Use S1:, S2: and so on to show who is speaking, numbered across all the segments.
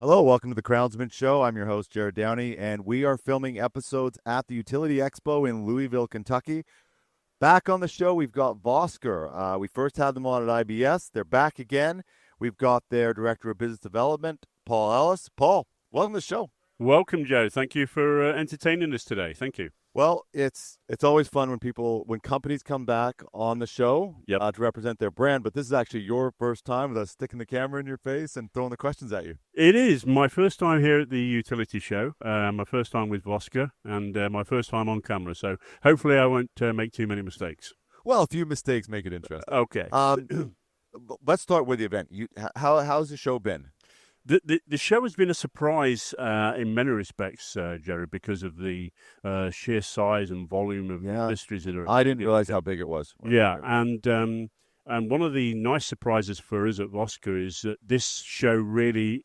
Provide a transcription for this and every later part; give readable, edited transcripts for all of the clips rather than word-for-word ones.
S1: Hello, welcome to the Crowdsman Show. I'm your host, Jared Downey, and we are filming episodes at the Utility Expo in Louisville, Kentucky. Back on the show, we've got Vosker. We first had them on at IBS. They're back again. We've got their Director of Business Development, Paul Ellis. Paul, welcome to the show.
S2: Welcome, Joe. Thank you for entertaining us today. Thank you.
S1: Well, it's always fun when companies come back on the show to represent their brand, but this is actually your first time with us sticking the camera in your face and throwing the questions at you.
S2: It is my first time here at the Utility Show, my first time with Vosker, and my first time on camera, so hopefully I won't make too many mistakes.
S1: Well, a few mistakes make it interesting.
S2: Okay.
S1: Let's start with the event. How's the show been?
S2: The show has been a surprise in many respects, Jerry, because of the sheer size and volume of industries that are.
S1: I didn't realize how big it was.
S2: Yeah, and one of the nice surprises for us at Vosker is that this show really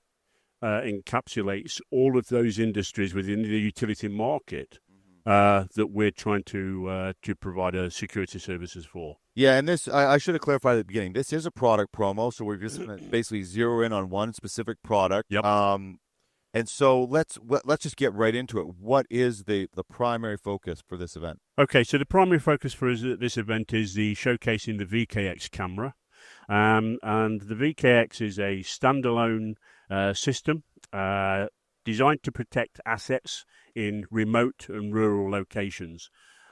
S2: encapsulates all of those industries within the utility market that we're trying to provide security services for.
S1: Yeah, and this, I should have clarified at the beginning, this is a product promo, so we're just going to basically zero in on one specific product.
S2: Yep.
S1: And so let's just get right into it. What is the primary focus for this event?
S2: Okay, so the primary focus for us at this event is the showcasing the VKX camera. And the VKX is a standalone system designed to protect assets in remote and rural locations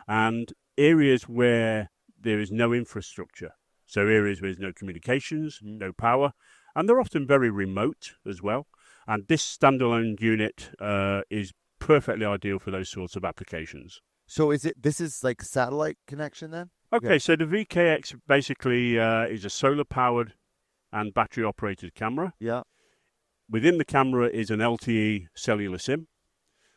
S2: and areas where there is no infrastructure. So areas where there's no communications, no power, and they're often very remote as well. And this standalone unit is perfectly ideal for those sorts of applications.
S1: So this is like satellite connection then?
S2: Okay, so the VKX basically is a solar-powered and battery-operated camera.
S1: Yeah.
S2: Within the camera is an LTE cellular SIM.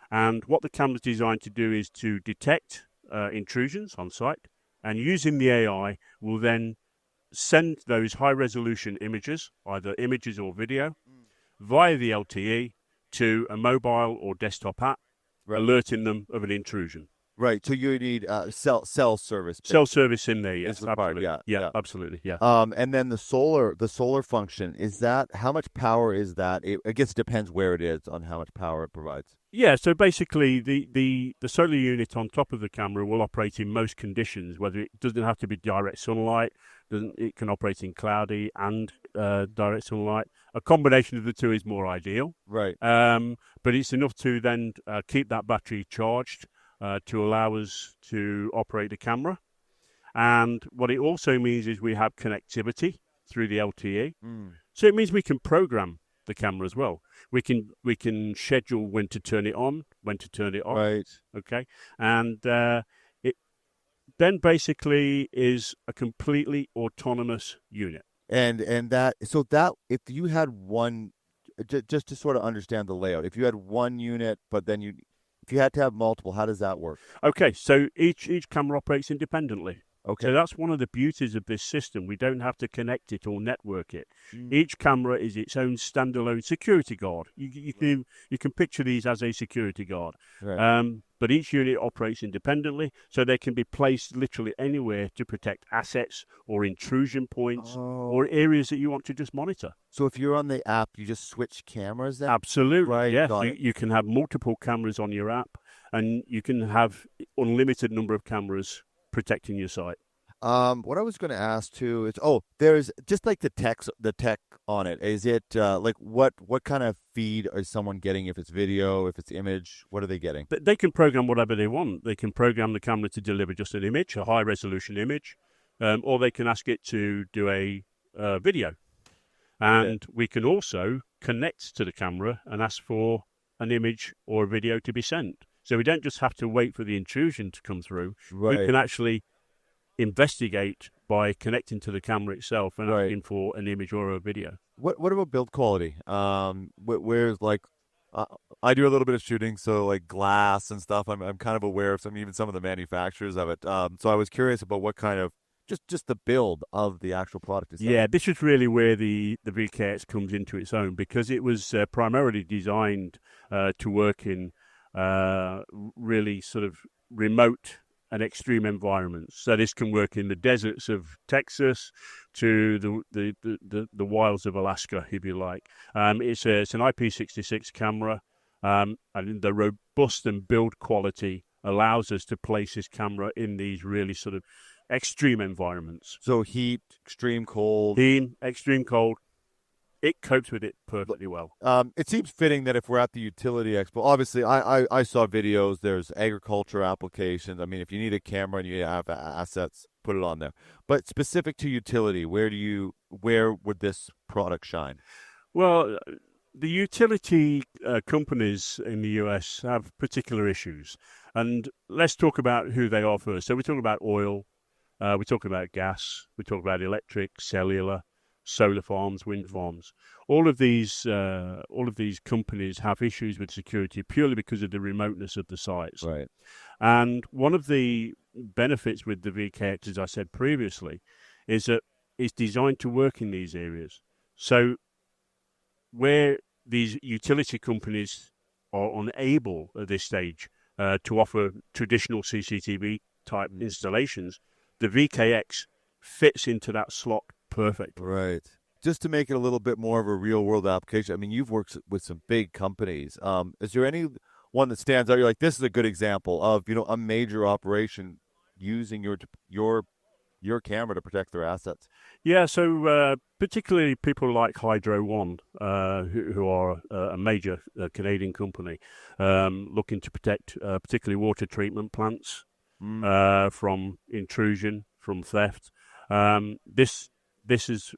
S2: And what the camera is designed to do is to detect intrusions on site, and using the AI will then send those high-resolution images, either images or video, via the LTE to a mobile or desktop app, alerting them of an intrusion.
S1: Right, so you need cell service.
S2: Cell service in there, yes, absolutely.
S1: Yeah,
S2: absolutely, yeah.
S1: And then the solar function, is that, how much power is that? I guess it depends where it is on how much power it provides.
S2: Yeah, so basically the solar unit on top of the camera will operate in most conditions, whether it doesn't have to be direct sunlight, it can operate in cloudy and direct sunlight. A combination of the two is more ideal.
S1: Right.
S2: But it's enough to then keep that battery charged to allow us to operate the camera. And what it also means is we have connectivity through the LTE. So it means we can program the camera as well. We can schedule when to turn it on, when to turn it off.
S1: Right.
S2: Okay. And it then basically is a completely autonomous unit.
S1: And that if you had one, just to sort of understand the layout, if you had one unit, but then if you had to have multiple, how does that work?
S2: Okay, so each camera operates independently.
S1: Okay.
S2: So that's one of the beauties of this system. We don't have to connect it or network it. Each camera is its own standalone security guard. You can picture these as a security guard.
S1: Right.
S2: But each unit operates independently, so they can be placed literally anywhere to protect assets or intrusion points or areas that you want to just monitor.
S1: So if you're on the app, you just switch cameras then?
S2: Absolutely.
S1: Right.
S2: Yeah. You can have multiple cameras on your app, and you can have unlimited number of cameras protecting your site.
S1: What I was going to ask too is, there's just like the tech on it. Is it like what kind of feed is someone getting? If it's video, if it's image, what are they getting?
S2: They can program whatever they want. They can program the camera to deliver just an image, a high resolution image, or they can ask it to do a video. And we can also connect to the camera and ask for an image or a video to be sent. So we don't just have to wait for the intrusion to come through.
S1: Right.
S2: We can actually investigate by connecting to the camera itself and asking for an image or a video.
S1: What about build quality? Where's like I do a little bit of shooting, so like glass and stuff. I'm kind of aware of some of the manufacturers of it. So I was curious about what kind of just the build of the actual product itself.
S2: Yeah, this is really where the VKX comes into its own, because it was primarily designed to work in really sort of remote and extreme environments. So this can work in the deserts of Texas to the wilds of Alaska, if you like. It's an IP66 camera, and the robust and build quality allows us to place this camera in these really sort of extreme environments.
S1: So heat, extreme cold.
S2: Extreme cold. It copes with it perfectly well.
S1: It seems fitting that if we're at the Utility Expo, obviously I saw videos, there's agriculture applications. I mean, if you need a camera and you have assets, put it on there. But specific to utility, where would this product shine?
S2: Well, the utility companies in the US have particular issues. And let's talk about who they are first. So we talk about oil, we talk about gas, we talk about electric, cellular, solar farms, wind farms. All of these companies have issues with security purely because of the remoteness of the sites.
S1: Right.
S2: And one of the benefits with the VKX, as I said previously, is that it's designed to work in these areas. So where these utility companies are unable at this stage to offer traditional CCTV type installations, the VKX fits into that slot perfect.
S1: Right. Just to make it a little bit more of a real world application, I mean, you've worked with some big companies. Is there any one that stands out? You're like, this is a good example of, a major operation using your camera to protect their assets.
S2: Yeah, so particularly people like Hydro One, who are a major Canadian company, looking to protect particularly water treatment plants from intrusion, from theft. This is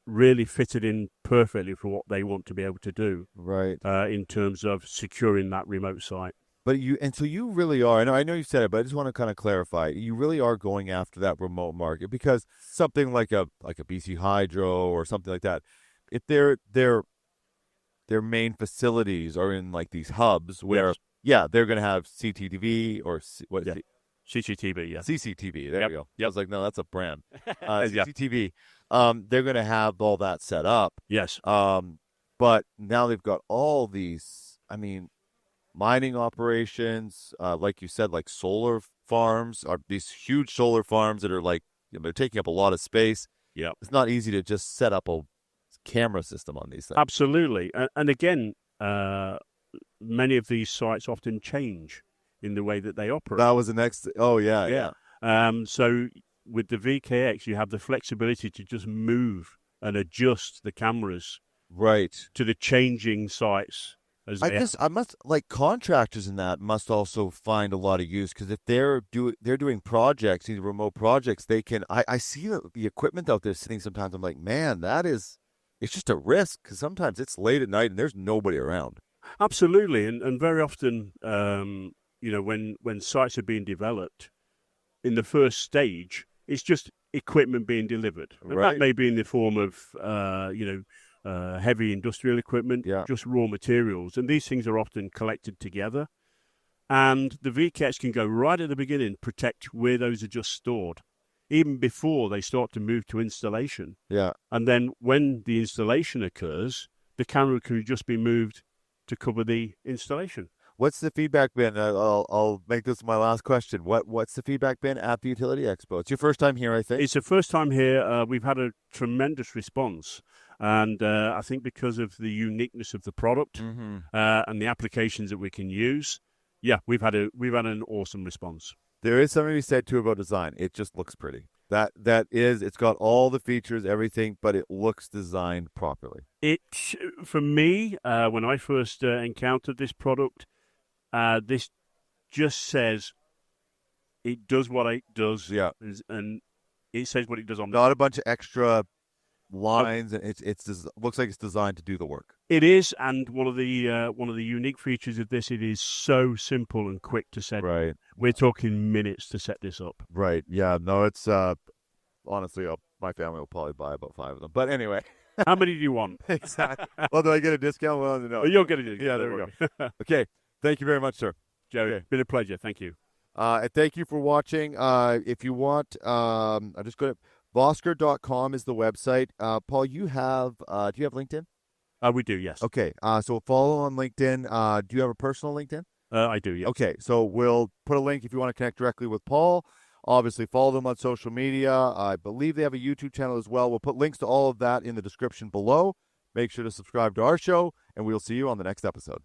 S2: really fitted in perfectly for what they want to be able to do,
S1: right?
S2: In terms of securing that remote site.
S1: But you really are. I know you said it, but I just want to kind of clarify. You really are going after that remote market because something like a BC Hydro or something like that, if their main facilities are in like these hubs where they're going to have CCTV or
S2: CCTV, yeah.
S1: CCTV, there you go.
S2: Yep.
S1: I was like, no, that's a brand. CCTV. They're going to have all that set up.
S2: Yes.
S1: But now they've got all these, mining operations, like you said, like solar farms, are these huge solar farms that are like, they're taking up a lot of space.
S2: Yeah.
S1: It's not easy to just set up a camera system on these things.
S2: Absolutely. And again, many of these sites often change in the way that they operate.
S1: That was the next. Oh, yeah.
S2: So with the VKX, you have the flexibility to just move and adjust the cameras to the changing sites.
S1: I must like contractors in that must also find a lot of use because if they're doing projects, these remote projects, they can. I see the equipment out there sitting sometimes. I'm like, man, it's just a risk because sometimes it's late at night and there's nobody around.
S2: Absolutely, and very often. When sites are being developed, in the first stage, it's just equipment being delivered. And that may be in the form of, heavy industrial equipment, just raw materials. And these things are often collected together. And the VKX can go right at the beginning, protect where those are just stored, even before they start to move to installation.
S1: Yeah.
S2: And then when the installation occurs, the camera can just be moved to cover the installation.
S1: What's the feedback been? I'll make this my last question. What's the feedback been at the Utility Expo? It's your first time here, I think.
S2: It's the first time here. We've had a tremendous response, and I think because of the uniqueness of the product and the applications that we can use, we've had an awesome response.
S1: There is something to be said too about design. It just looks pretty. It's got all the features, everything, but it looks designed properly.
S2: For me, when I first encountered this product. This just says it does what it does, and it says what it does on.
S1: Not a bunch of extra lines, and it looks like it's designed to do the work.
S2: It is, and one of the unique features of this, it is so simple and quick to set.
S1: Right,
S2: we're talking minutes to set this up.
S1: Right, yeah, no, it's honestly, my family will probably buy about 5 of them, but anyway.
S2: How many do you want?
S1: Exactly. Well, do I get a discount? Well, no.
S2: You'll get a discount.
S1: Yeah, there we go. Okay. Thank you very much, sir.
S2: Joe, it's been a pleasure. Thank you.
S1: And thank you for watching. If you want, I'm just going to, Vosker.com is the website. Paul, do you have LinkedIn?
S2: We do, yes.
S1: Okay. So follow on LinkedIn. Do you have a personal LinkedIn?
S2: I do, yeah.
S1: Okay, so we'll put a link if you want to connect directly with Paul. Obviously, follow them on social media. I believe they have a YouTube channel as well. We'll put links to all of that in the description below. Make sure to subscribe to our show, and we'll see you on the next episode.